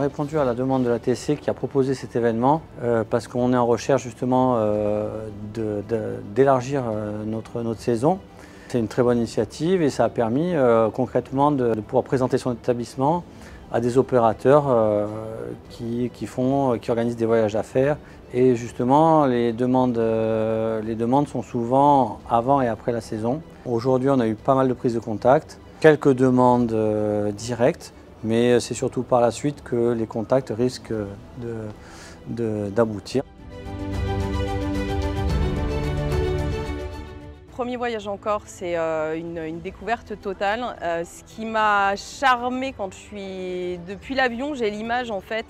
répondu à la demande de la TSC qui a proposé cet événement parce qu'on est en recherche justement d'élargir notre saison. C'est une très bonne initiative et ça a permis concrètement de pouvoir présenter son établissement à des opérateurs qui organisent des voyages d'affaires. Et justement, les demandes sont souvent avant et après la saison. Aujourd'hui, on a eu pas mal de prises de contact, quelques demandes directes, mais c'est surtout par la suite que les contacts risquent d'aboutir. Premier voyage en Corse, c'est une découverte totale. Ce qui m'a charmée depuis l'avion, j'ai l'image en fait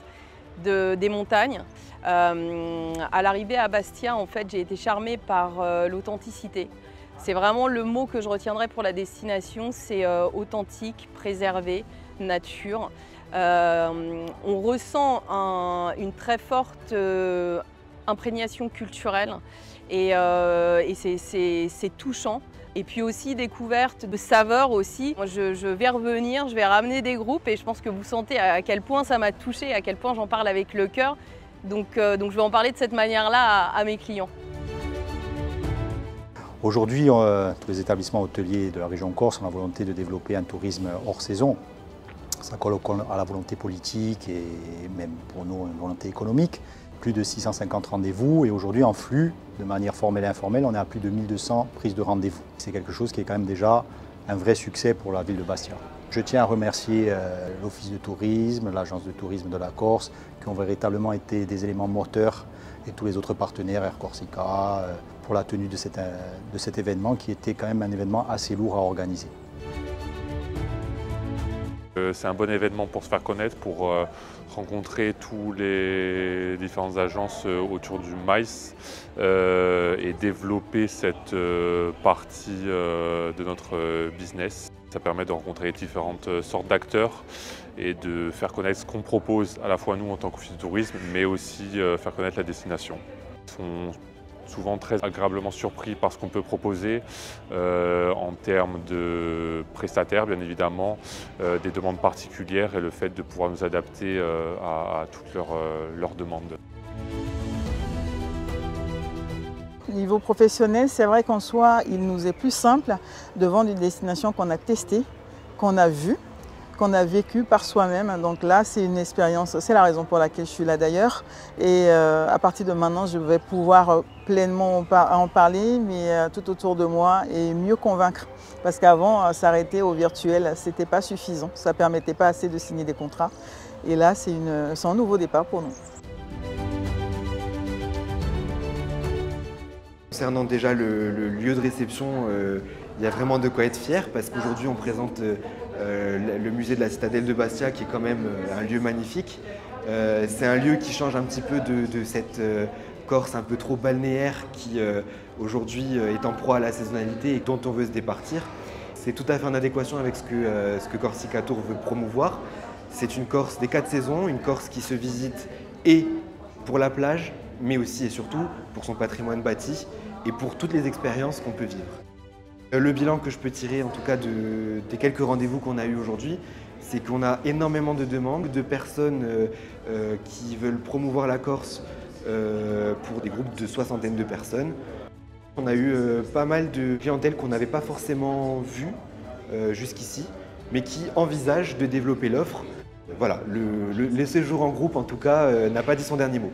des montagnes. À l'arrivée à Bastia, en fait, j'ai été charmée par l'authenticité. C'est vraiment le mot que je retiendrai pour la destination, c'est authentique, préservé, nature. On ressent une très forte imprégnation culturelle et c'est touchant. Et puis aussi découverte de saveurs aussi. Je vais revenir, je vais ramener des groupes et je pense que vous sentez à quel point ça m'a touchée, à quel point j'en parle avec le cœur. Donc je vais en parler de cette manière-là à mes clients. Aujourd'hui, tous les établissements hôteliers de la région Corse ont la volonté de développer un tourisme hors saison. Ça colle à la volonté politique et même pour nous une volonté économique. Plus de 650 rendez-vous et aujourd'hui en flux, de manière formelle et informelle, on est à plus de 1200 prises de rendez-vous. C'est quelque chose qui est quand même déjà un vrai succès pour la ville de Bastia. Je tiens à remercier l'Office de tourisme, l'Agence de tourisme de la Corse, qui ont véritablement été des éléments moteurs et tous les autres partenaires, Air Corsica, pour la tenue de cet événement qui était quand même un événement assez lourd à organiser. C'est un bon événement pour se faire connaître, pour rencontrer tous les différentes agences autour du MICE et développer cette partie de notre business. Ça permet de rencontrer différentes sortes d'acteurs et de faire connaître ce qu'on propose à la fois nous en tant qu'office de tourisme, mais aussi faire connaître la destination. Ils sont souvent très agréablement surpris par ce qu'on peut proposer en termes de prestataires, bien évidemment, des demandes particulières et le fait de pouvoir nous adapter à toutes leurs demandes. Au niveau professionnel, c'est vrai qu'en soi, il nous est plus simple de vendre une destination qu'on a testée, qu'on a vue, qu'on a vécu par soi-même. Donc là, c'est une expérience, c'est la raison pour laquelle je suis là d'ailleurs. Et à partir de maintenant, je vais pouvoir pleinement en parler, mais tout autour de moi et mieux convaincre. Parce qu'avant, s'arrêter au virtuel, ce n'était pas suffisant. Ça ne permettait pas assez de signer des contrats. Et là, c'est un nouveau départ pour nous. Concernant déjà le lieu de réception, il y a vraiment de quoi être fier parce qu'aujourd'hui on présente le musée de la Citadelle de Bastia qui est quand même un lieu magnifique. C'est un lieu qui change un petit peu de cette Corse un peu trop balnéaire qui aujourd'hui est en proie à la saisonnalité et dont on veut se départir. C'est tout à fait en adéquation avec ce que Corsica Tour veut promouvoir. C'est une Corse des 4 saisons, une Corse qui se visite et pour la plage, mais aussi et surtout pour son patrimoine bâti et pour toutes les expériences qu'on peut vivre. Le bilan que je peux tirer en tout cas des quelques rendez-vous qu'on a eus aujourd'hui, c'est qu'on a énormément de demandes, de personnes qui veulent promouvoir la Corse pour des groupes de soixantaine de personnes. On a eu pas mal de clientèle qu'on n'avait pas forcément vue jusqu'ici, mais qui envisagent de développer l'offre. Voilà, le séjour en groupe en tout cas n'a pas dit son dernier mot.